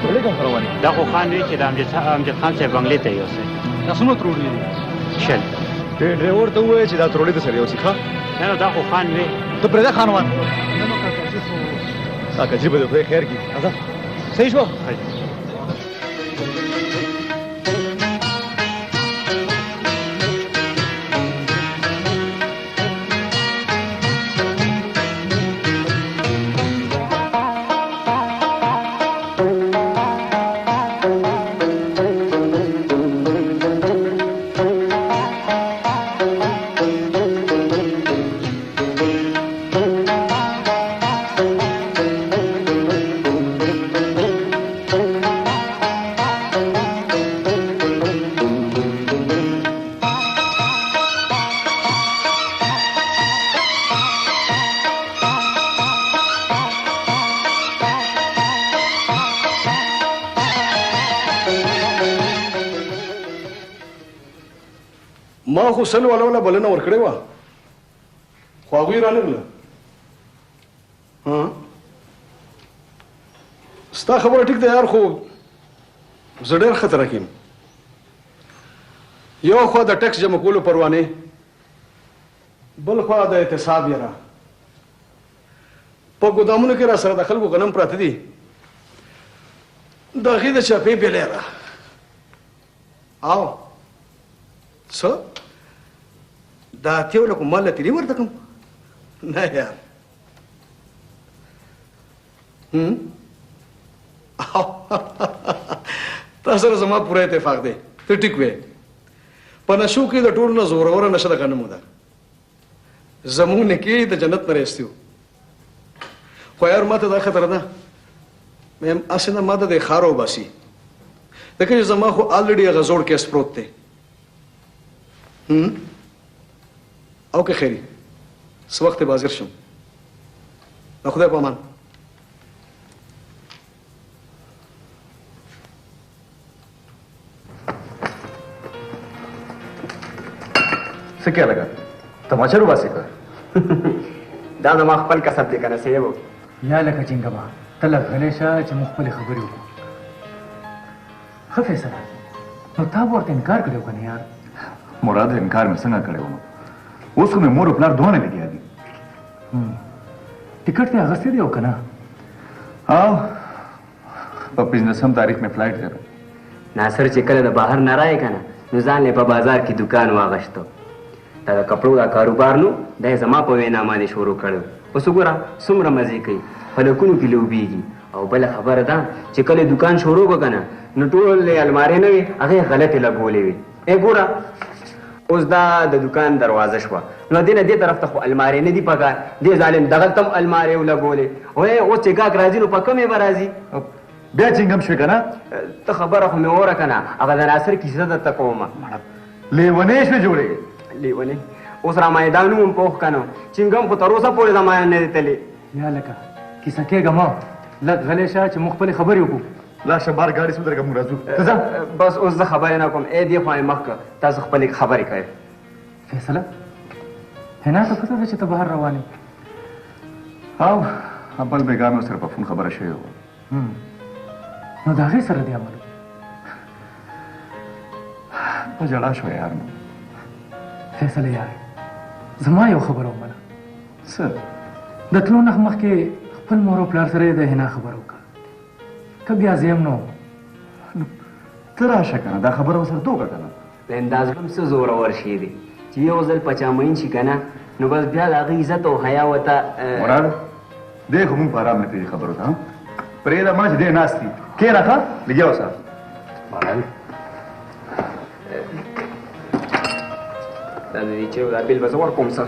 ترولې کوم روانې دا خو خان وی چې د امجد خان صاحب بنگلې ته یوسه دا څومره ترولې دي شل ډرایور ته وایي چې دا ترولې ته سره یوسي ښه نه دا خو خان وی ته پرېږده خانوان کاکاجي به د خدای خیر کړي راځه صحیح شو ما خو سل ولا بلنه ورکړې وه خو هغوی رانغله ستا خبره ټیک ده یار خو زه ډېر خطره کیم یو خوا د ټیکس جمع کولو پروانې بل خوا د احتساب یاره په ګودامونو کې را سره د خلکو غنم پراته دي د هغې د چاپې بیلې را او څه دا اتیو لکو مال له تیری ورته کوم نه یار تا سره زما پوره اتفاق دی ته ټیک وې په نشو کې د ټولو نه زوروره نشه د غنمو ده زموږ نکي د جنت نه رسیو خو یار ماته دا خطر ده مې اسنه ماته د خارو باسي دغه زما خو الریډي هغه زوړ کیس پروت دی او که خیری څه وخت به حاضر شم د خدای په امان څه کیا لګا تماچا رو باسي کړ دا زما خپل کسب دی کنه سیبو یا لکه چنګما ته لږ غلی شه چې موږ خپلې خبرې وکړو ښه فیصله نو تا به ورته انکار کړی و که نه یار مراد انکار مې څنګه کړی وم اوس خو مې مور او پلار دواړه لګیا دي ټکټ دې اخیستی دی او که نه او په 15 تاریخ مې فلایټ دی ناصر چې کله د بهر نه رایې که نه نو ځان یې په بازار کې دوکان واغشتو دا د کپړو دا کاروبار نو دا یې زما په وینا باندې شروع کړی اوس وګوره څومره مزې کوي په لکونو کې لوبېږي او بله خبره ده چې کله دوکان شروع کړو که نه نو ټولې المارۍ نه وي هغې غلطې لګولې وي ګوره اوس دا د دوکان دروازه شوه نو دې نه دې طرف ته خو المارۍ نه دي پکار دې ظالم دغلته هم المارۍ ولګولې وایې اوس چې ګاک راځي نو په کمې به راځي بیا چنګم شوې که نه ته خبره خو مې وره که نه هغه د ناصر کیسه درته کومه لیونۍ شوې جوړې لیونۍ اوس رامایدان هم پوخ که نه چنګم خو تر اوسه پورې زما نه دی تللی یا لکه کیسه کېږه مه لږ غلی شه چې موږ خپلې خبرې وکړو لاشه بار ګاډي سو درګه موږ راځو ته ځه بس اوس زه خبرې نه کوم ای دې خوا یې مخ که تاسو خپلې خبرې کوئ فیصله حنا ته پته ده چې ته بهر روان یې او بل بیګا مې سره په فون خبره شوې وه نو د هغې سره دې عمل په ژړا شوه یار نو فیصله یار زما یو خبره ومنه څه د تلو نه مخکې خپل مور او پلار سره یې د حنا خبره وکړه که بیا زه یم نو ته راشه که نه دا خبره ورسره توکړه که نه انداز هم څه زورور شی دی چې یو ځل په چا مین شي که نه نو بس بیا د هغې عزت او حیا ورته مراد دی خو مونږ په ارام نه پرېږدي خبرو ته پرېږده ما چې دی ناست دي کښېنه ښه لګیا اوسه مراد دا د دې چې دا بیل به زه ورکوم څه